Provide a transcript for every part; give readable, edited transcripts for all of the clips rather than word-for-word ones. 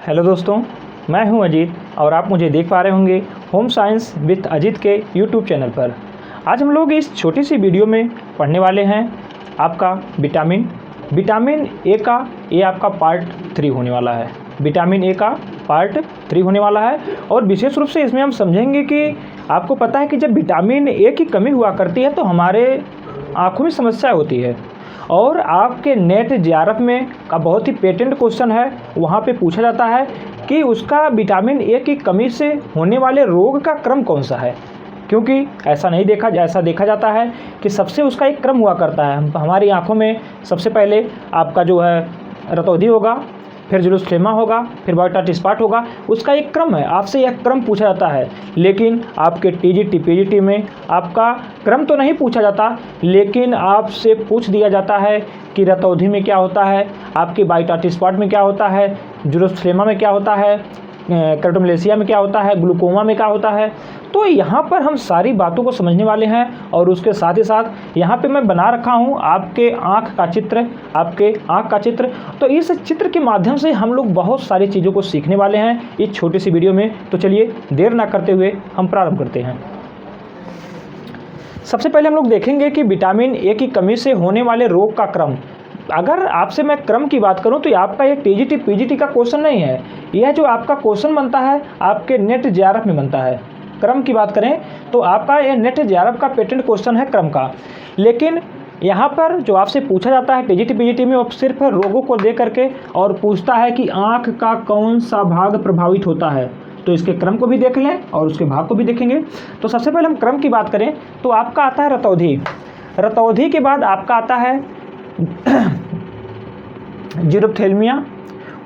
Hello दोस्तों, मैं हूं अजीत और आप मुझे देख पा रहे होंगे होम साइंस विद अजीत के यूट्यूब चैनल पर। आज हम लोग इस छोटी सी वीडियो में पढ़ने वाले हैं आपका विटामिन ए का। ये आपका पार्ट 3 होने वाला है। विटामिन ए का पार्ट 3 होने वाला है और विशेष रूप से इसमें हम समझेंगे कि आपको पता है कि जब विटामिन ए की कमी हुआ करती है तो हमारे आँखों में समस्या होती है। और आपके नेट जेआरएफ में का बहुत ही पेटेंट क्वेश्चन है, वहाँ पे पूछा जाता है कि उसका विटामिन ए की कमी से होने वाले रोग का क्रम कौन सा है। क्योंकि ऐसा देखा जाता है कि सबसे उसका एक क्रम हुआ करता है। हमारी आँखों में सबसे पहले आपका जो है रतौंधी होगा, फिर जुलूसफ्लेमा होगा, फिर वाइटाटिस स्पॉट होगा। उसका एक क्रम है, आपसे यह क्रम पूछा जाता है। लेकिन आपके टीजीटी पीजीटी में आपका क्रम तो नहीं पूछा जाता, लेकिन आपसे पूछ दिया जाता है कि रतौंधी में क्या होता है, आपके वाइटाटिस स्पॉट में क्या होता है, जुलूसफ्लेमा में क्या होता है, केराटोमलेशिया में क्या होता है, ग्लूकोमा में क्या होता है। तो यहाँ पर हम सारी बातों को समझने वाले हैं और उसके साथ ही साथ यहाँ पे मैं बना रखा हूँ आपके आँख का चित्र। तो इस चित्र के माध्यम से हम लोग बहुत सारी चीज़ों को सीखने वाले हैं इस छोटी सी वीडियो में। तो चलिए देर ना करते हुए हम प्रारंभ करते हैं। सबसे पहले हम लोग देखेंगे कि विटामिन ए की कमी से होने वाले रोग का क्रम। अगर आपसे मैं क्रम की बात करूं तो आपका ये टीजीटी पीजीटी का क्वेश्चन नहीं है, यह जो आपका क्वेश्चन बनता है आपके नेट जेआरएफ में बनता है। क्रम की बात करें तो आपका ये नेट जेआरएफ का पेटेंट क्वेश्चन है क्रम का। लेकिन यहाँ पर जो आपसे पूछा जाता है टीजीटी पीजीटी में, वो सिर्फ रोगों को दे करके और पूछता है कि आँख का कौन सा भाग प्रभावित होता है। तो इसके क्रम को भी देख लें और उसके भाग को भी देखेंगे। तो सबसे पहले हम क्रम की बात करें तो आपका आता है रतौंधी। रतौंधी के बाद आपका आता है जीरोप्थेल्मिया,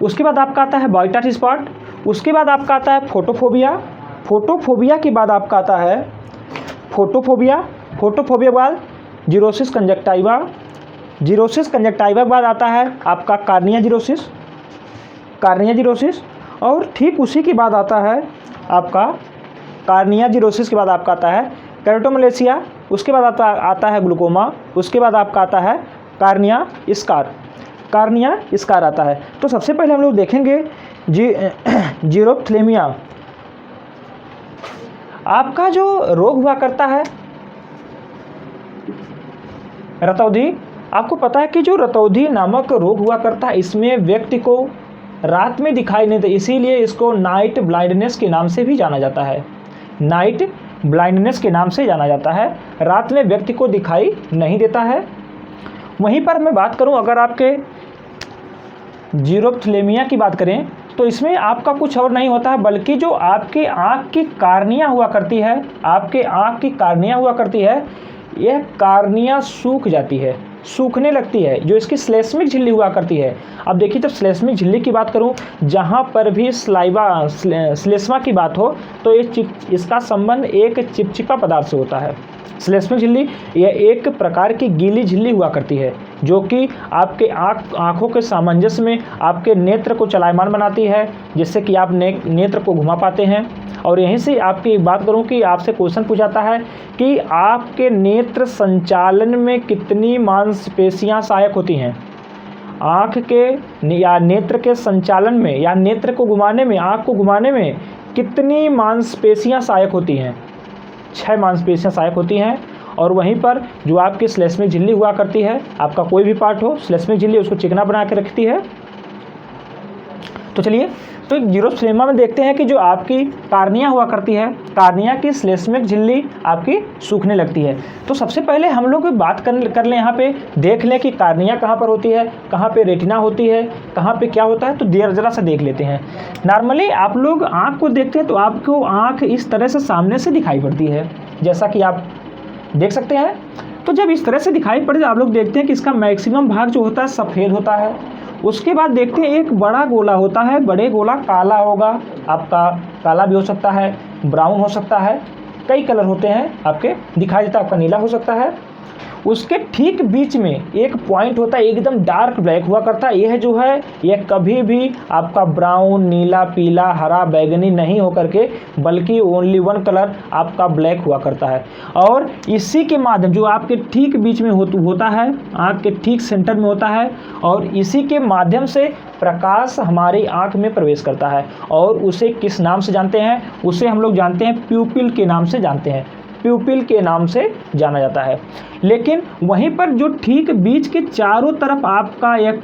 उसके बाद आपका आता है वाइटाटिस स्पॉट, उसके बाद आपका आता है फोटोफोबिया के बाद आपका आता है फोटोफोबिया के बाद जीरोसिस कंजक्टिवा के बाद आता है आपका कार्निया जीरोसिस और ठीक उसी के बाद आता है आपका कार्निया जीरोसिस के बाद आपका आता है केराटोमलेशिया, उसके बाद आता है ग्लूकोमा, उसके बाद आपका आता है कार्निया स्कार आता है। तो सबसे पहले हम लोग देखेंगे जीरोप्थेल्मिया। आपका जो रोग हुआ करता है रतौंधी, आपको पता है कि जो रतौंधी नामक रोग हुआ करता है इसमें व्यक्ति को रात में दिखाई नहीं देता, इसीलिए इसको नाइट ब्लाइंडनेस के नाम से भी जाना जाता है। नाइट ब्लाइंडनेस के नाम से जाना जाता है, रात में व्यक्ति को दिखाई नहीं देता है। वहीं पर मैं बात करूं अगर आपके जीरोप्थेल्मिया की बात करें तो इसमें आपका कुछ और नहीं होता है, बल्कि जो आपकी आँख की कार्निया हुआ करती है, यह कार्निया सूखने लगती है, जो इसकी श्लेष्मिक झिल्ली हुआ करती है। अब देखिए, जब श्लेष्मिक झिल्ली की बात करूं, जहां पर भी श्लेष्मा की बात हो तो इसका संबंध एक चिपचिपा पदार्थ से होता है। श्लेष्मिक झिल्ली यह एक प्रकार की गीली झिल्ली हुआ करती है जो कि आपके आँखों के सामंजस्य में आपके नेत्र को चलायमान बनाती है, जिससे कि आप नेत्र को घुमा पाते हैं। और यहीं से आपकी बात करूं कि आपसे क्वेश्चन पूछाता है कि आपके नेत्र संचालन में कितनी मांसपेशियां सहायक होती हैं। आँख के या नेत्र के संचालन में या नेत्र को घुमाने में, आँख को घुमाने में कितनी मांसपेशियां सहायक होती हैं? 6 मांसपेशियां सहायक होती हैं। और वहीं पर जो आपकी श्लेष्मिक झिल्ली हुआ करती है, आपका कोई भी पार्ट हो, श्लेष्मिक झिल्ली उसको चिकना बना के रखती है। तो चलिए, तो जीरोप्थेल्मिया में देखते हैं कि जो आपकी कार्निया हुआ करती है, कार्निया की श्लेष्मिक झिल्ली आपकी सूखने लगती है। तो सबसे पहले हम लोग बात कर लें, यहाँ पे देख लें कि कार्निया कहाँ पर होती है, कहाँ पे रेटिना होती है, कहाँ पे क्या होता है। तो जरा सा देख लेते हैं। नॉर्मली आप लोग आँख को देखते हैं तो आपको आँख इस तरह से सामने से दिखाई पड़ती है, जैसा कि आप देख सकते हैं। तो जब इस तरह से दिखाई पड़े, आप लोग देखते हैं कि इसका मैक्सिमम भाग जो होता है सफ़ेद होता है। उसके बाद देखते हैं एक बड़ा गोला होता है, बड़े गोला काला होगा, आपका काला भी हो सकता है, ब्राउन हो सकता है, कई कलर होते हैं आपके दिखाई देता है, आपका नीला हो सकता है। उसके ठीक बीच में एक पॉइंट होता है एकदम डार्क ब्लैक हुआ करता है। यह जो है यह कभी भी आपका ब्राउन, नीला, पीला, हरा, बैगनी नहीं होकर के बल्कि ओनली वन कलर आपका ब्लैक हुआ करता है। और इसी के माध्यम जो आपके ठीक बीच में होता है, आँख के ठीक सेंटर में होता है, और इसी के माध्यम से प्रकाश हमारी आँख में प्रवेश करता है। और उसे किस नाम से जानते हैं? उसे हम लोग जानते हैं प्यूपिल के नाम से जानते हैं, प्यूपिल के नाम से जाना जाता है। लेकिन वहीं पर जो ठीक बीच के चारों तरफ आपका एक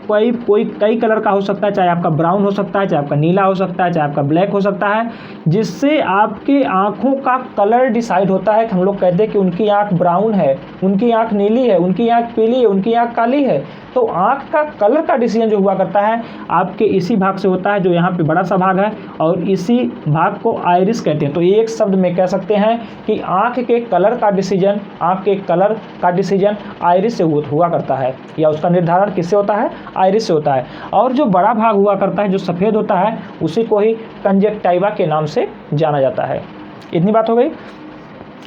कई कलर का हो सकता है, चाहे आपका ब्राउन हो सकता है, चाहे आपका नीला हो सकता है, चाहे आपका ब्लैक हो सकता है, जिससे आपके आँखों का कलर डिसाइड होता है। हम लोग कहते हैं कि उनकी आँख ब्राउन है, उनकी आँख नीली है, उनकी आँख पीली है, उनकी आँख काली है। तो आँख का कलर का डिसीजन जो हुआ करता है आपके इसी भाग से होता है, जो यहाँ पे बड़ा सा भाग है, और इसी भाग को आइरिस कहते हैं। तो एक शब्द में कह सकते हैं कि आँख के कलर का डिसीजन, आँख के कलर का डिसीजन आइरिस से हुआ करता है, या उसका निर्धारण किससे होता है? आइरिस से होता है। और जो बड़ा भाग हुआ करता है, जो सफ़ेद होता है, उसी को ही कंजक्टिवा के नाम से जाना जाता है। इतनी बात हो गई।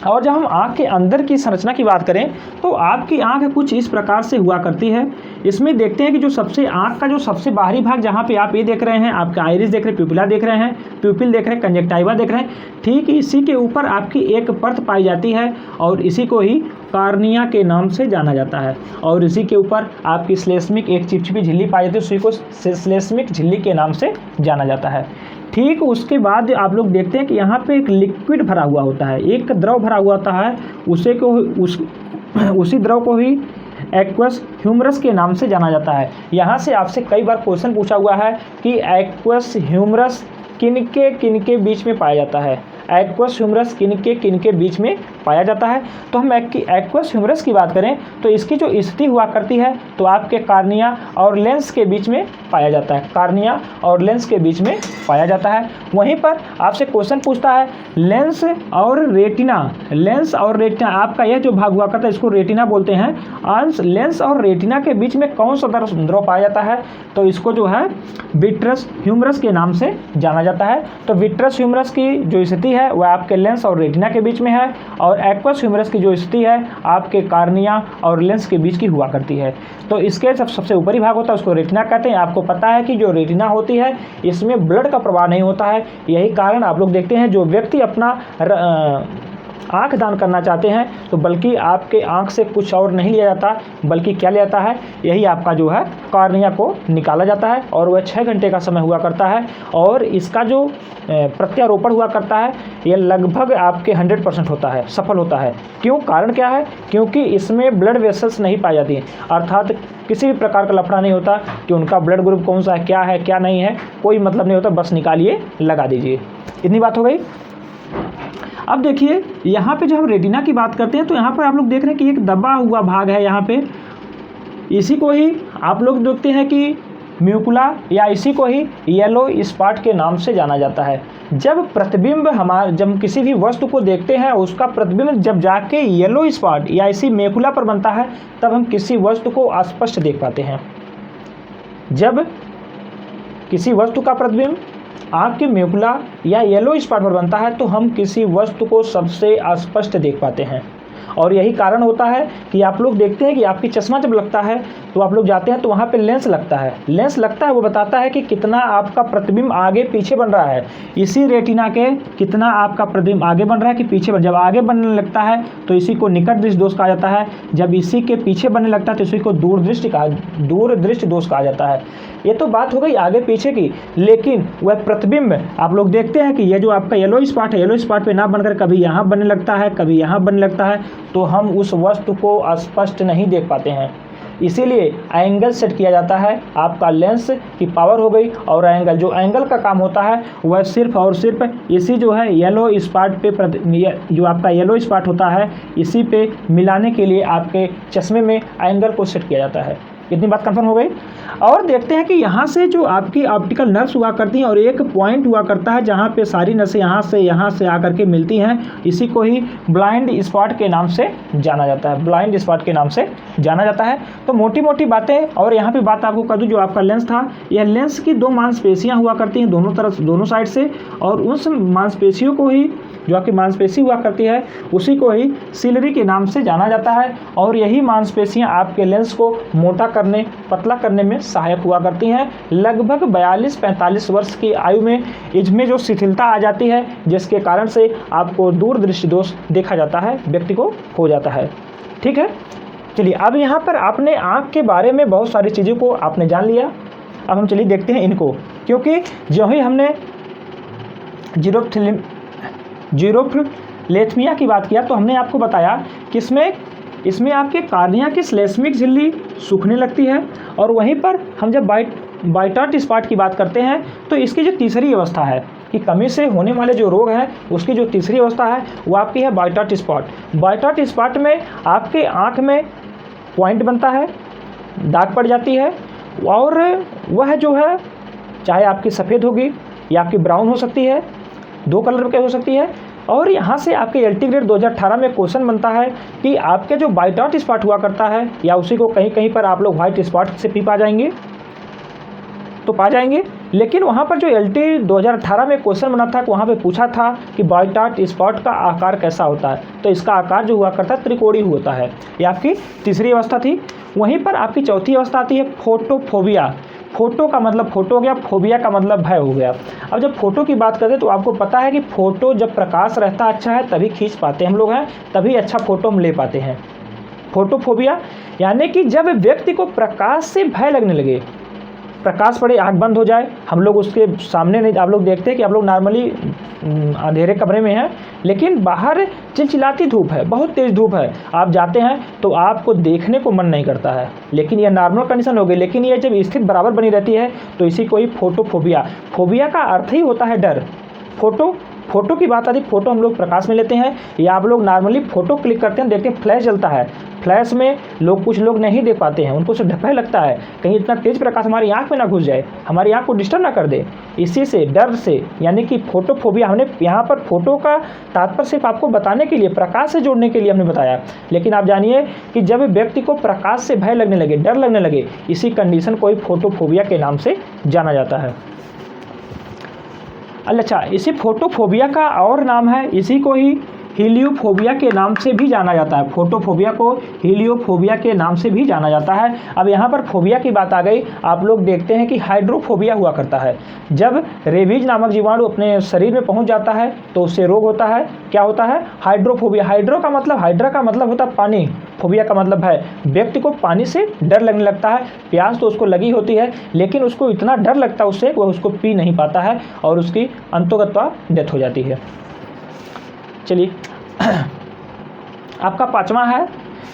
और जब हम आँख के अंदर की संरचना की बात करें तो आपकी आँख कुछ इस प्रकार से हुआ करती है। इसमें देखते हैं कि जो सबसे आँख का जो सबसे बाहरी भाग, जहाँ पे आप ये देख रहे हैं, आपका आइरिस देख रहे हैं, प्यूपिला देख रहे हैं, प्यूपिल देख रहे हैं, कंजक्टिवा देख रहे हैं, ठीक इसी के ऊपर आपकी एक परत पाई जाती है, और इसी को ही कार्निया के नाम से जाना जाता है। और इसी के ऊपर आपकी श्लेष्मिक एक चिपचिपी झिल्ली पाई जाती है, उसी को श्लेष्मिक झिल्ली के नाम से जाना जाता है। ठीक उसके बाद आप लोग देखते हैं कि यहाँ पे एक लिक्विड भरा हुआ होता है, एक द्रव भरा हुआ होता है, उसी द्रव को ही एक्वस ह्यूमरस के नाम से जाना जाता है। यहाँ से आपसे कई बार क्वेश्चन पूछा हुआ है कि एक्वस ह्यूमरस किनके बीच में पाया जाता है, एक्वस ह्यूमरस किनके बीच में पाया जाता है। तो हम एक्वस ह्यूमरस की बात करें तो इसकी जो स्थिति हुआ करती है तो आपके कार्निया और लेंस के बीच में पाया जाता है, कार्निया और लेंस के बीच में पाया जाता है। वहीं पर आपसे क्वेश्चन पूछता है लेंस और रेटिना, लेंस और रेटिना आपका यह जो भाग हुआ करता है इसको रेटिना बोलते हैं। अंश लेंस और रेटिना के बीच में कौन सा द्रव पाया जाता है? तो इसको जो है विट्रस ह्यूमरस के नाम से जाना जाता है। तो विट्रस ह्यूमरस की जो स्थिति है वह आपके लेंस और रेटिना के बीच में है, और एक्वस ह्यूमरस की जो स्थिति है आपके कार्निया और लेंस के बीच की हुआ करती है। तो इसके सबसे ऊपरी भाग होता है उसको रेटिना कहते हैं। आपको पता है कि जो रेटिना होती है इसमें ब्लड का प्रवाह नहीं होता है, यही कारण आप लोग देखते हैं जो व्यक्ति अपना आँख दान करना चाहते हैं तो बल्कि आपके आँख से कुछ और नहीं लिया जाता, बल्कि क्या लिया जाता है, यही आपका जो है कार्निया को निकाला जाता है, और वह 6 घंटे का समय हुआ करता है। और इसका जो प्रत्यारोपण हुआ करता है यह लगभग आपके 100% होता है, सफल होता है। क्यों? कारण क्या है? क्योंकि इसमें ब्लड वेसल्स नहीं पाई जाती, अर्थात किसी भी प्रकार का लफड़ा नहीं होता कि उनका ब्लड ग्रुप कौन सा है क्या नहीं है, कोई मतलब नहीं होता, बस निकालिए लगा दीजिए। इतनी बात हो गई। अब देखिए यहाँ पे जो हम रेटिना की बात करते हैं तो यहाँ पर आप लोग देख रहे हैं कि एक दबा हुआ भाग है यहाँ पे, इसी को ही आप लोग देखते हैं कि म्यूकुला, या इसी को ही येलो स्पॉट के नाम से जाना जाता है। जब प्रतिबिंब जब किसी भी वस्तु को देखते हैं उसका प्रतिबिंब जब जाके येलो स्पॉट या इसी म्यूकुला पर बनता है तब हम किसी वस्तु को स्पष्ट देख पाते हैं। जब किसी वस्तु का प्रतिबिंब आँख के म्यूकुला या येलो स्पॉट पर बनता है तो हम किसी वस्तु को सबसे स्पष्ट देख पाते हैं। और यही कारण होता है कि आप लोग देखते हैं कि आपकी चश्मा जब लगता है तो आप लोग जाते हैं तो वहाँ पे लेंस लगता है, वो बताता है कि कितना आपका प्रतिबिंब आगे पीछे बन रहा है। इसी रेटिना के कितना आपका प्रतिबिंब आगे बन रहा है कि पीछे जब आगे बनने लगता है तो इसी को निकट दृष्टि दोष कहा जाता है, जब इसी के पीछे बनने लगता है तो इसी को दूर दृष्टि दोष कहा जाता है। ये तो बात हो गई आगे पीछे की, लेकिन वह प्रतिबिंब आप लोग देखते हैं कि ये जो आपका येलो स्पॉट है, येलो स्पॉट पे ना बनकर कभी यहाँ बनने लगता है, कभी यहाँ बनने लगता है, तो हम उस वस्तु को स्पष्ट नहीं देख पाते हैं। इसीलिए एंगल सेट किया जाता है, आपका लेंस की पावर हो गई, और जो एंगल का काम होता है वह सिर्फ और सिर्फ इसी जो है येलो स्पॉट पे जो आपका येलो स्पॉट होता है इसी पे मिलाने के लिए आपके चश्मे में एंगल को सेट किया जाता है। इतनी बात कंफर्म हो गई। और देखते हैं कि यहाँ से जो आपकी ऑप्टिकल नर्व्स हुआ करती हैं और एक पॉइंट हुआ करता है जहाँ पे सारी नसें यहाँ से आकर के मिलती हैं, इसी को ही ब्लाइंड स्पॉट के नाम से जाना जाता है, ब्लाइंड स्पॉट के नाम से जाना जाता है। तो मोटी मोटी बातें, और यहाँ पे बात आपको कर दूँ, जो आपका लेंस था, यह लेंस की दो मांसपेशियाँ हुआ करती हैं दोनों तरफ, दोनों साइड से, और उस मांसपेशियों को ही, जो आपकी मांसपेशी हुआ करती है, उसी को ही सिलरी के नाम से जाना जाता है। और यही मांसपेशियां आपके लेंस को मोटा करने, पतला करने में सहायक हुआ करती हैं। लगभग 42-45 वर्ष की आयु में इसमें जो शिथिलता आ जाती है, जिसके कारण से आपको दूर दृष्टि दोष देखा जाता है, व्यक्ति को हो जाता है। ठीक है, चलिए अब यहाँ पर आपने आँख के बारे में बहुत सारी चीज़ों को आपने जान लिया। अब हम चलिए देखते हैं इनको, क्योंकि जो ही हमने जीरोफ्लेथमिया की बात किया तो हमने आपको बताया कि इसमें आपके कार्निया की श्लेष्मिक झिल्ली सूखने लगती है, और वहीं पर हम जब बाइटॉट स्पॉट की बात करते हैं तो इसकी जो तीसरी अवस्था है कि कमी से होने वाले जो रोग हैं, उसकी जो तीसरी अवस्था है वो आपकी है बाइटॉट स्पॉट। बाइटॉट स्पॉट में आपके आँख में पॉइंट बनता है, दाग पड़ जाती है, और वह जो है चाहे आपकी सफ़ेद होगी या आपकी ब्राउन हो सकती है, दो कलर के हो सकती है। और यहाँ से आपके एलटी ग्रेड 2018 में क्वेश्चन बनता है कि आपके जो बाइटॉट स्पॉट हुआ करता है, या उसी को कहीं कहीं पर आप लोग व्हाइट स्पॉट से भी पा जाएंगे, तो पा जाएंगे। लेकिन वहाँ पर जो एलटी 2018 में क्वेश्चन बना था, वहाँ पे पूछा था कि बाइटॉट स्पॉट का आकार कैसा होता है, तो इसका आकार जो हुआ करता है त्रिकोणीय होता है। ये आपकी तीसरी अवस्था थी। वहीं पर आपकी चौथी अवस्था आती है फोटोफोबिया। फोटो का मतलब फोटो हो गया, फोबिया का मतलब भय हो गया। अब जब फोटो की बात करते हैं तो आपको पता है कि फ़ोटो जब प्रकाश रहता अच्छा है तभी खींच पाते हम लोग हैं, तभी अच्छा फ़ोटो हम ले पाते हैं। फोटोफोबिया यानी कि जब व्यक्ति को प्रकाश से भय लगने लगे, प्रकाश पड़े, आँख बंद हो जाए, हम लोग उसके सामने नहीं, आप लोग देखते हैं कि आप लोग नॉर्मली अंधेरे कमरे में हैं, लेकिन बाहर चिलचिलाती धूप है, बहुत तेज़ धूप है, आप जाते हैं तो आपको देखने को मन नहीं करता है, लेकिन यह नॉर्मल कंडीशन हो गई। लेकिन यह जब स्थिति बराबर बनी रहती है तो इसी को ही फोटोफोबिया, फोबिया का अर्थ ही होता है डर। फोटो की बात आती है, फोटो हम लोग प्रकाश में लेते हैं, या आप लोग नॉर्मली फ़ोटो क्लिक करते हैं, देखते हैं फ्लैश जलता है, फ्लैश में कुछ लोग नहीं देख पाते हैं, उनको सिर्फ भय लगता है कहीं इतना तेज़ प्रकाश हमारी आँख में ना घुस जाए, हमारी आँख को डिस्टर्ब ना कर दे। इसी से, डर से, यानी कि फोटोफोबिया, हमने यहाँ पर फोटो का तात्पर्य सिर्फ आपको बताने के लिए, प्रकाश से जोड़ने के लिए हमने बताया। लेकिन आप जानिए कि जब व्यक्ति को प्रकाश से भय लगने लगे, डर लगने लगे, इसी कंडीशन को ही फोटोफोबिया के नाम से जाना जाता है। अच्छा, इसी फोटोफोबिया का और नाम है, इसी को ही हीलियोफोबिया के नाम से भी जाना जाता है। फोटोफोबिया को हीलियोफोबिया के नाम से भी जाना जाता है। अब यहाँ पर फोबिया की बात आ गई, आप लोग देखते हैं कि हाइड्रोफोबिया हुआ करता है। जब रेबीज नामक जीवाणु अपने शरीर में पहुँच जाता है तो उससे रोग होता है। क्या होता है? हाइड्रोफोबिया। हाइड्रा का मतलब होता है पानी, फोबिया का मतलब है व्यक्ति को पानी से डर लगने लगता है। प्यास तो उसको लगी होती है, लेकिन उसको इतना डर लगता है उससे, वह उसको पी नहीं पाता है और उसकी अंतोगत्वा डेथ हो जाती है। चलिए आपका पांचवा है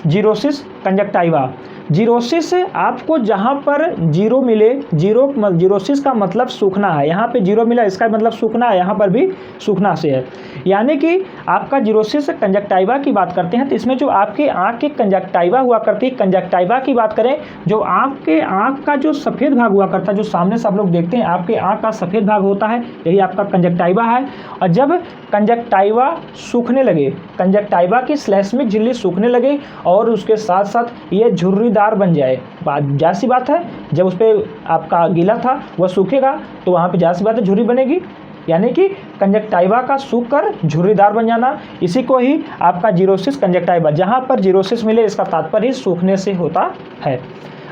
जीरोसिस कंजक्टाइवा। जीरोसिस आपको जहाँ पर जीरो मिले, जीरोसिस का मतलब सूखना है, यहाँ पे जीरो मिला इसका मतलब सूखना है, यहाँ पर भी सूखना से है। यानी कि आपका जीरोसिस कंजक्टाइवा की बात करते हैं तो इसमें जो आपके आँख की कंजक्टाइवा हुआ करती है, कंजक्टाइवा की बात करें, जो आँख का जो सफ़ेद भाग हुआ करता है, जो सामने से आप लोग देखते हैं आपके आँख का सफ़ेद भाग होता है, यही आपका कंजक्टाइवा है। और जब कंजक्टाइवा सूखने लगे, कंजक्टाइवा की श्लेष्मिक झिल्ली सूखने लगे और उसके साथ साथ ये झुर्रीदार बन जाए, जाहिर सी बात है जब उस पर आपका गीला था वह सूखेगा तो वहाँ पे जाहिर सी बात है झुर्री बनेगी, यानी कि कंजक्टाइवा का सूख कर झुर्रीदार बन जाना, इसी को ही आपका जीरोसिस कंजक्टाइवा। जहाँ पर जीरोसिस मिले इसका तात्पर्य ही सूखने से होता है।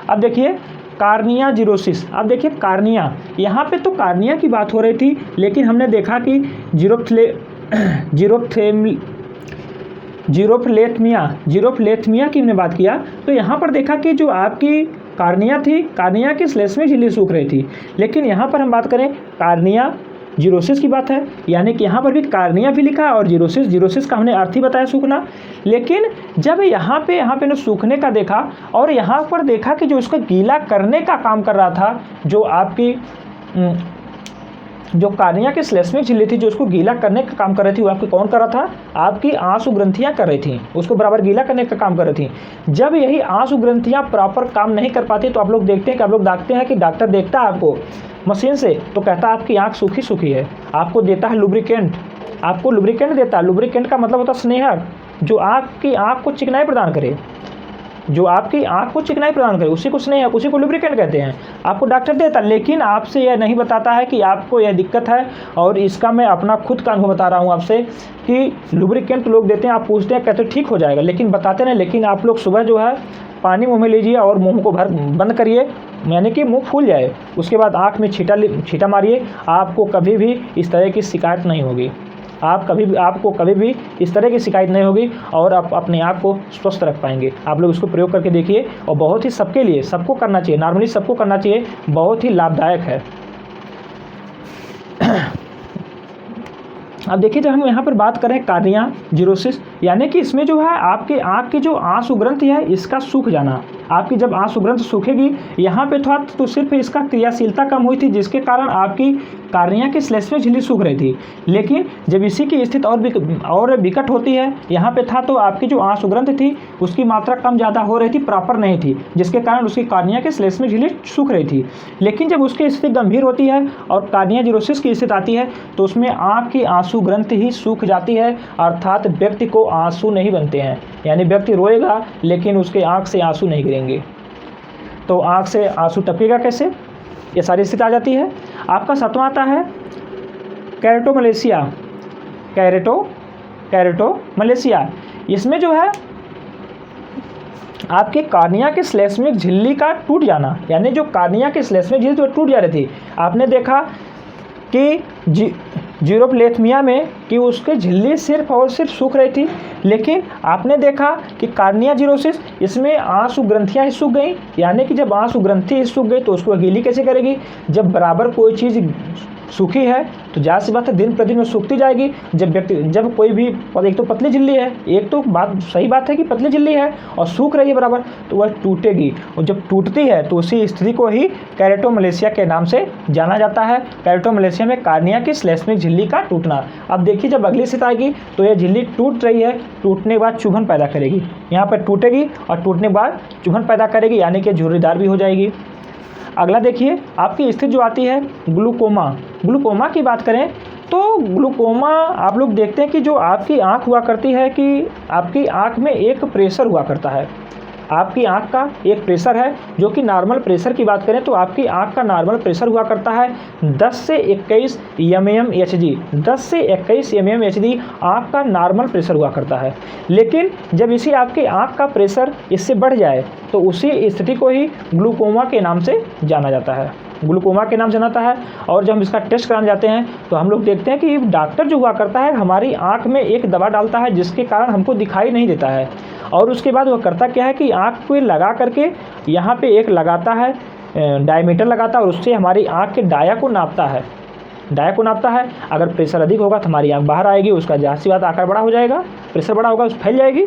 अब देखिए कार्निया जीरोसिस। अब देखिए कार्निया, यहाँ पे तो कार्निया की बात हो रही थी, लेकिन हमने देखा कि जीरोफ्लेथमिया की हमने बात किया तो यहाँ पर देखा कि जो आपकी कार्निया थी, कार्निया की श्लेष्मिक झिल्ली सूख रही थी। लेकिन यहाँ पर हम बात करें कार्निया जीरोसिस की बात है, यानी कि यहाँ पर भी कार्निया भी लिखा है और जीरोसिस का हमने अर्थ ही बताया सूखना। लेकिन जब यहाँ पे ने सूखने का देखा और यहाँ पर देखा कि जो इसको गीला करने का काम कर रहा था, जो आपकी जो कार्निया की श्लेष्मिक झिल्ली थी जो उसको गीला करने का काम कर रही थी, वो आपकी कौन कर रहा था? आपकी आंसू ग्रंथियां कर रही थी, उसको बराबर गीला करने का काम कर रही थी। जब यही आंसू ग्रंथियां प्रॉपर काम नहीं कर पाती तो आप लोग देखते हैं कि आप लोग देखते हैं कि डॉक्टर देखता है आपको मशीन से तो कहता है आपकी आँख सूखी सूखी है, आपको देता है लुब्रिकेंट, आपको लुब्रिकेंट देता है। लुब्रिकेंट का मतलब होता है स्नेहक, जो आपकी आँख को चिकनाई प्रदान करे, जो आपकी आँख को चिकनाई प्रदान करे, उसी को स्नेहक, उसी को लुब्रिकेंट कहते हैं। आपको डॉक्टर देता है, लेकिन आपसे यह नहीं बताता है कि आपको यह दिक्कत है। और इसका मैं अपना खुद का अनुभव बता रहा हूँ आपसे कि लुब्रिकेंट लोग देते हैं, आप पूछते हैं कहते ठीक हो जाएगा, लेकिन बताते नहीं। लेकिन आप लोग सुबह जो है पानी मुँह में लीजिए और मुँह को बंद करिए, यानी कि मुँह फूल जाए, उसके बाद आँख में छींटा मारिए, आपको कभी भी इस तरह की शिकायत नहीं होगी। आपको कभी भी इस तरह की शिकायत नहीं होगी और आप अपने आप को स्वस्थ रख पाएंगे। आप लोग इसको प्रयोग करके देखिए और बहुत ही सबके लिए, सबको करना चाहिए, नॉर्मली सबको करना चाहिए, बहुत ही लाभदायक है। अब देखिए, जब हम यहाँ पर बात करें कार्निया जीरोसिस, यानी कि इसमें जो है आपके आँख की जो आंसू ग्रंथि है इसका सूख जाना। आपकी जब आंसू ग्रंथि सूखेगी यहाँ पे थोड़ा तो सिर्फ इसका क्रियाशीलता कम हुई थी, जिसके कारण आपकी कार्निया की श्लेष्मिक झिल्ली सूख रही थी। लेकिन जब इसी की स्थिति और विकट होती है, यहाँ पे था तो आपकी जो आंसू ग्रंथि थी उसकी मात्रा कम ज़्यादा हो रही थी, प्रॉपर नहीं थी, जिसके कारण उसकी कार्निया की श्लेष्मिक झिल्ली सूख रही थी। लेकिन जब उसकी स्थिति गंभीर होती है और कार्निया जीरोसिस की स्थिति आती है तो उसमें आँख की आंसू ग्रंथि ही सूख जाती है, अर्थात व्यक्ति को आंसू नहीं बनते हैं, यानी व्यक्ति रोएगा लेकिन उसके आँख से आंसू नहीं गिरेंगे। तो आँख से आंसू टपकेगा कैसे, ये सारी स्थिति आ जाती है। आपका सातवां आता है कैरेटोमलेशिया। कैरेटोमलेशिया, इसमें जो है आपके कार्निया के श्लेष्मिक झिल्ली का टूट जाना, यानी जो कार्निया की श्लेष्मिक झिल्ली जो टूट जा रही थी, आपने देखा कि जीरोप्लेथमिया में कि उसके झिल्ली सिर्फ और सिर्फ सूख रही थी, लेकिन आपने देखा कि कार्निया जीरोसिस इसमें आंसू ग्रंथियाँ ही सूख गई। यानी कि जब आंसू ग्रंथि ही सूख गई तो उसको गीली कैसे करेगी? जब बराबर कोई चीज़ सूखी है तो ज़्यादा सी बात है दिन प्रतिदिन में सूखती जाएगी। जब कोई भी, एक तो पतली झिल्ली है, एक तो बात सही बात है कि पतली झिल्ली है और सूख रही है बराबर, तो वह टूटेगी, और जब टूटती है तो उसी स्थिति को ही कैरेटोमलेशिया के नाम से जाना जाता है। कैरेटोमलेशिया में कार्निया की श्लेष्मिक झिल्ली का टूटना। अब देखिए, जब अगली स्थिति आएगी तो यह झिल्ली टूट रही है, टूटने के बाद चुभन पैदा करेगी, यहाँ पर टूटेगी और टूटने के बाद चुभन पैदा करेगी, यानी कि झुर्रीदार भी हो जाएगी। अगला देखिए, आपकी स्थिति जो आती है ग्लूकोमा। ग्लूकोमा की बात करें तो ग्लूकोमा आप लोग देखते हैं कि जो आपकी आँख हुआ करती है कि आपकी आँख में एक प्रेशर हुआ करता है, आपकी आँख का एक प्रेशर है, जो कि नॉर्मल प्रेशर की बात करें तो आपकी आँख का नॉर्मल प्रेशर हुआ करता है 10 से 21 mmHg। 10 से 21 mmHg आँख का नॉर्मल प्रेशर हुआ करता है। लेकिन जब इसी आपकी आँख का प्रेशर इससे बढ़ जाए तो उसी स्थिति को ही ग्लूकोमा के नाम से जाना जाता है, ग्लूकोमा के नाम से जाना जाता है। और जब हम इसका टेस्ट कराने जाते हैं तो हम लोग देखते हैं कि डॉक्टर जो हुआ करता है हमारी आँख में एक दवा डालता है जिसके कारण हमको दिखाई नहीं देता है, और उसके बाद वह करता क्या है कि आँख को लगा करके यहाँ पे एक लगाता है, डायमीटर लगाता है, और उससे हमारी आँख के डाया को नापता है। अगर प्रेशर अधिक होगा तो हमारी आँख बाहर आएगी, उसका जाहिर सी बात आकार बड़ा हो जाएगा, प्रेशर बड़ा होगा, फैल जाएगी।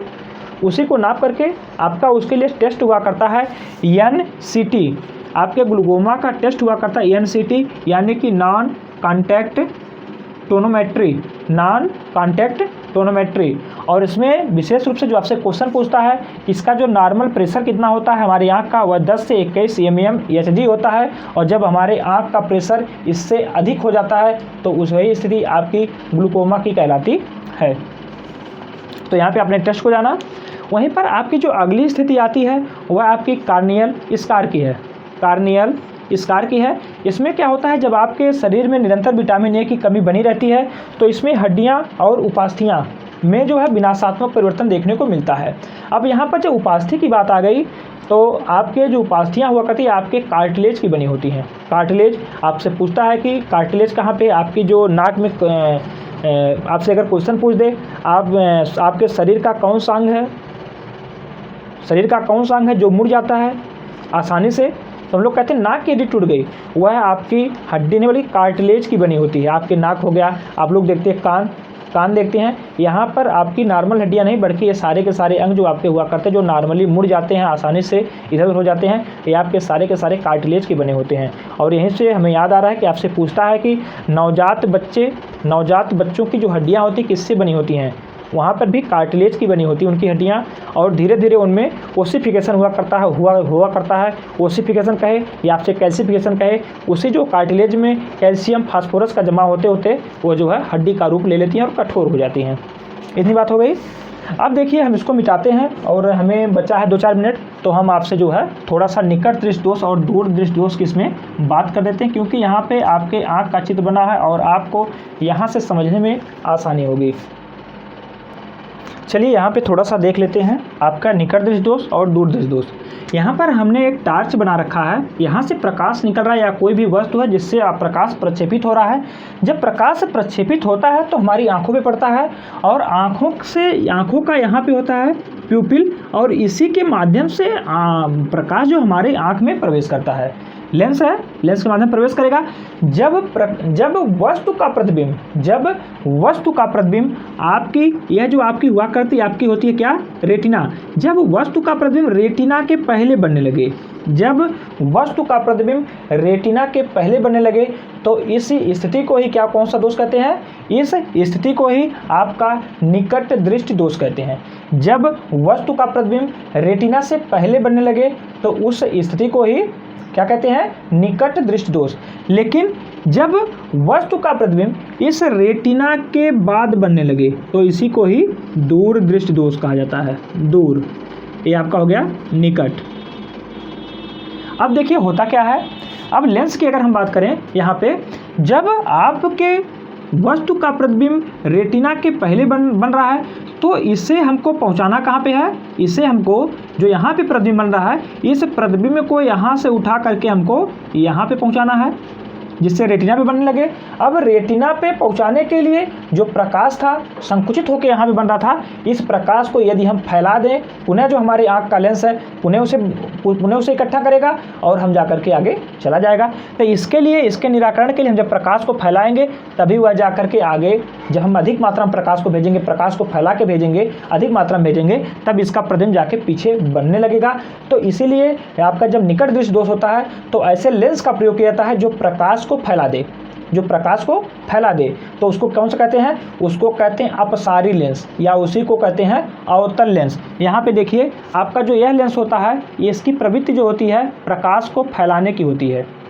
उसी को नाप करके आपका उसके लिए टेस्ट हुआ करता है NCT। आपके ग्लूकोमा का टेस्ट हुआ करता है NCT, यानी कि नॉन कॉन्टैक्ट टोनोमेट्री। और इसमें विशेष रूप से जो आपसे क्वेश्चन पूछता है कि इसका जो नॉर्मल प्रेशर कितना होता है हमारी आँख का, वह 10 से 21 mmHg होता है, और जब हमारे आँख का प्रेशर इससे अधिक हो जाता है तो उस वही स्थिति आपकी ग्लूकोमा की कहलाती है। तो यहाँ पे आपने टेस्ट को जाना। वहीं पर आपकी जो अगली स्थिति आती है वह आपकी कार्नियल स्कार की है। इसमें क्या होता है, जब आपके शरीर में निरंतर विटामिन ए की कमी बनी रहती है तो इसमें हड्डियां और उपास्थियां में जो है विनाशात्मक परिवर्तन देखने को मिलता है। अब यहाँ पर जब उपास्थि की बात आ गई तो आपके जो उपास्थियां हुआ करती है आपके कार्टिलेज की बनी होती हैं। कार्टिलेज आपसे पूछता है कि कार्टिलेज कहाँ पे, आपकी जो नाक में आपसे अगर क्वेश्चन पूछ दे आपके शरीर का कौन सा अंग है जो मुड़ जाता है आसानी से, तो हम लोग कहते हैं नाक की हड्डी टूट गई, वह आपकी हड्डी ने वाली कार्टिलेज की बनी होती है। आपके नाक हो गया, आप लोग देखते हैं कान देखते हैं, यहाँ पर आपकी नॉर्मल हड्डियाँ नहीं बल्कि ये सारे के सारे अंग जो आपके हुआ करते हैं, जो नॉर्मली मुड़ जाते हैं, आसानी से इधर उधर हो जाते हैं, ये आपके सारे के सारे कार्टिलेज के बने होते हैं। और यहीं से हमें याद आ रहा है कि आपसे पूछता है कि नवजात बच्चों की जो हड्डियाँ होती हैं किससे बनी होती हैं, वहाँ पर भी कार्टिलेज की बनी होती है उनकी हड्डियाँ, और धीरे धीरे उनमें ओसिफिकेशन हुआ करता है। ओसिफिकेशन कहे या आपसे कैल्सिफिकेशन कहे, उसी जो कार्टिलेज में कैल्शियम फास्फोरस का जमा होते होते वो जो है हड्डी का रूप ले लेती हैं और कठोर हो जाती हैं। इतनी बात हो गई। अब देखिए हम इसको मिटाते हैं और हमें बचा है 2-4 मिनट, तो हम आपसे जो है थोड़ा सा निकट दृष्टि दोष और दूर दृष्टि दोष की इसमें बात कर देते हैं, क्योंकि यहाँ पे आपके आँख का चित्र बना है और आपको यहाँ से समझने में आसानी होगी। चलिए यहाँ पे थोड़ा सा देख लेते हैं आपका निकट दृष्टि दोष और दूर दृष्टि दोष। यहाँ पर हमने एक टार्च बना रखा है, यहाँ से प्रकाश निकल रहा है या कोई भी वस्तु है जिससे प्रकाश प्रक्षेपित हो रहा है। जब प्रकाश प्रक्षेपित होता है तो हमारी आंखों पे पड़ता है और आंखों का यहाँ पे होता है प्यूपिल, और इसी के माध्यम से प्रकाश जो हमारे आँख में प्रवेश करता है, लेंस है, लेंस के माध्यम प्रवेश करेगा। जब वस्तु का प्रतिबिंब आपकी यह जो आपकी हुआ करती आपकी होती है क्या, रेटिना। जब वस्तु का प्रतिबिंब रेटिना के पहले बनने लगे तो इस स्थिति को ही क्या, कौन सा दोष कहते हैं, इस स्थिति को ही आपका निकट दृष्टि दोष कहते हैं। जब वस्तु का प्रतिबिंब रेटिना से पहले बनने लगे तो उस स्थिति को ही क्या कहते हैं, निकट दृष्टि दोष। लेकिन जब वस्तु का प्रतिबिंब इस रेटिना के बाद बनने लगे तो इसी को ही दूर दृष्टि दोष कहा जाता है। दूर, ये आपका हो गया निकट। अब देखिए होता क्या है, अब लेंस की अगर हम बात करें, यहाँ पे जब आपके वस्तु का प्रतिबिंब रेटिना के पहले बन रहा है तो इसे हमको पहुंचाना कहाँ पे है, इसे हमको जो यहाँ पे प्रतिबिंब बन रहा है इस प्रतिबिंब को यहाँ से उठा करके हमको यहाँ पे पहुंचाना है जिससे रेटिना पे बनने लगे। अब रेटिना पे पहुंचाने के लिए जो प्रकाश था संकुचित होकर यहाँ पे बन रहा था, इस प्रकाश को यदि हम फैला दें, पुनः जो हमारे आँख का लेंस है पुनः उसे इकट्ठा करेगा और हम जा कर के आगे चला जाएगा। तो इसके निराकरण के लिए हम जब प्रकाश को फैलाएंगे तभी वह जा कर के आगे, जब हम अधिक मात्रा में प्रकाश को भेजेंगे, प्रकाश को फैला के भेजेंगे, अधिक मात्रा में भेजेंगे, तब इसका प्रतिबिंब जाके पीछे बनने लगेगा। तो इसीलिए आपका जब निकट दृष्टि दोष होता है तो ऐसे लेंस का प्रयोग किया जाता है जो प्रकाश को फैला दे, तो उसको कौन सा कहते हैं, उसको कहते हैं अपसारी लेंस या उसी को कहते हैं अवतल लेंस। यहाँ पे देखिए आपका जो यह लेंस होता है ये इसकी प्रवृत्ति जो होती है प्रकाश को फैलाने की होती है।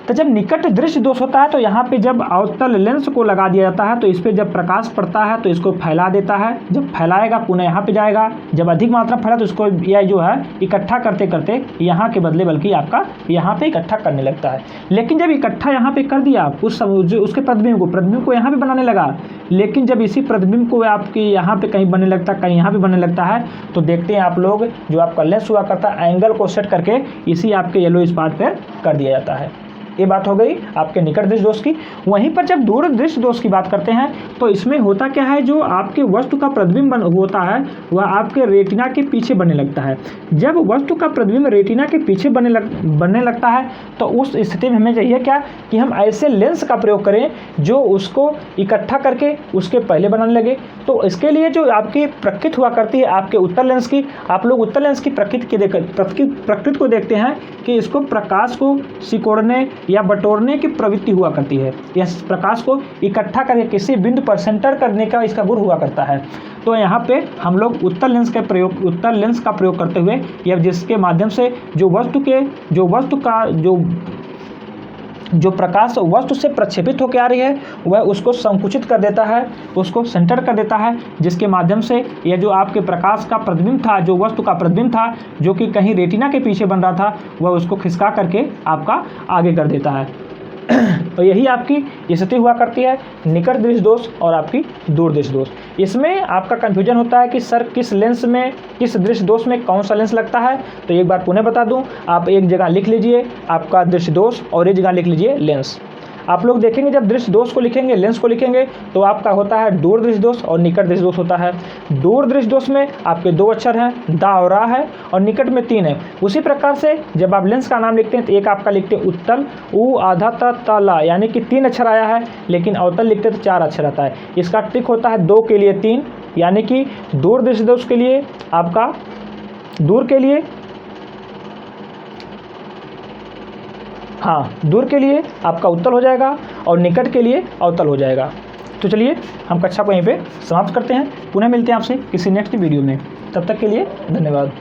तो जब निकट दृष्टि दोष होता है तो यहाँ पे जब अवतल लेंस को लगा दिया जाता है तो इस पर जब प्रकाश पड़ता है तो इसको फैला देता है, जब फैलाएगा पुनः यहाँ पे जाएगा, जब अधिक मात्रा फैला तो इसको यह जो है इकट्ठा करते करते यहाँ के बदले बल्कि आपका यहाँ पे इकट्ठा करने लगता है। लेकिन जब इकट्ठा यहाँ पे कर दिया उसके प्रतिबिंब को यहाँ पे बनाने लगा, लेकिन जब इसी प्रतिबिंब को आपकी यहाँ पे कहीं बनने लगता है, कहीं यहाँ पे बनने लगता है, तो देखते हैं आप लोग जो आपका लेंस हुआ करता है एंगल को सेट करके इसी आपके येलो स्पॉट पर कर दिया जाता है। ये बात हो गई आपके निकट दृष्टि दोष की। वहीं पर जब दूर दृष्टि दोष की बात करते हैं तो इसमें होता क्या है, जो आपके वस्तु का प्रतिबिंब होता है वह आपके रेटिना के पीछे बनने लगता है। जब वस्तु का प्रतिबिंब रेटिना के पीछे बनने लगता है तो उस स्थिति में हमें चाहिए क्या कि हम ऐसे लेंस का प्रयोग करें जो उसको इकट्ठा करके उसके पहले बनाने लगे। तो इसके लिए जो आपकी प्रकृति हुआ करती है आपके उत्तल लेंस की, आप लोग उत्तल लेंस की प्रकृति को देखते हैं कि इसको प्रकाश को सिकोड़ने या बटोरने की प्रवृत्ति हुआ करती है, यह प्रकाश को इकट्ठा करके किसी बिंदु पर सेंटर करने का इसका गुण हुआ करता है। तो यहाँ पे हम लोग उत्तल लेंस का प्रयोग करते हुए या जिसके माध्यम से जो प्रकाश वस्तु से प्रक्षेपित होकर आ रही है वह उसको संकुचित कर देता है, उसको सेंटर कर देता है, जिसके माध्यम से यह जो आपके प्रकाश का प्रतिबिंब था, जो वस्तु का प्रतिबिंब था जो कि कहीं रेटिना के पीछे बन रहा था, वह उसको खिसका करके आपका आगे कर देता है। तो यही आपकी स्थिति हुआ करती है निकट दृष्टि दोष और आपकी दूर दृष्टि दोष। इसमें आपका कन्फ्यूजन होता है कि सर किस दृष्टि दोष में कौन सा लेंस लगता है। तो एक बार पुनः बता दूं, आप एक जगह लिख लीजिए आपका दृष्टि दोष और एक जगह लिख लीजिए लेंस। आप लोग देखेंगे जब दृश्य दोष को लिखेंगे, लेंस को लिखेंगे, तो आपका होता है दूर दृश्य दोष और निकट दृश्य दोष होता है। दूर दृश्य दोष में आपके 2 अक्षर हैं, दा और रा है, और निकट में 3 है। उसी प्रकार से जब आप लेंस का नाम लिखते हैं तो एक आपका लिखते हैं उत्तल, उ आधा त त ला, यानी कि 3 अक्षर आया है, लेकिन अवतल लिखते तो 4 अक्षर आता है। इसका ट्रिक होता है 2 के लिए 3, यानी कि दूर दृश्य दोष के लिए आपका दूर के लिए, हाँ दूर के लिए आपका उत्तल हो जाएगा और निकट के लिए अवतल हो जाएगा। तो चलिए हम कक्षा को यहीं पे समाप्त करते हैं। पुनः मिलते हैं आपसे किसी नेक्स्ट वीडियो में। तब तक के लिए धन्यवाद।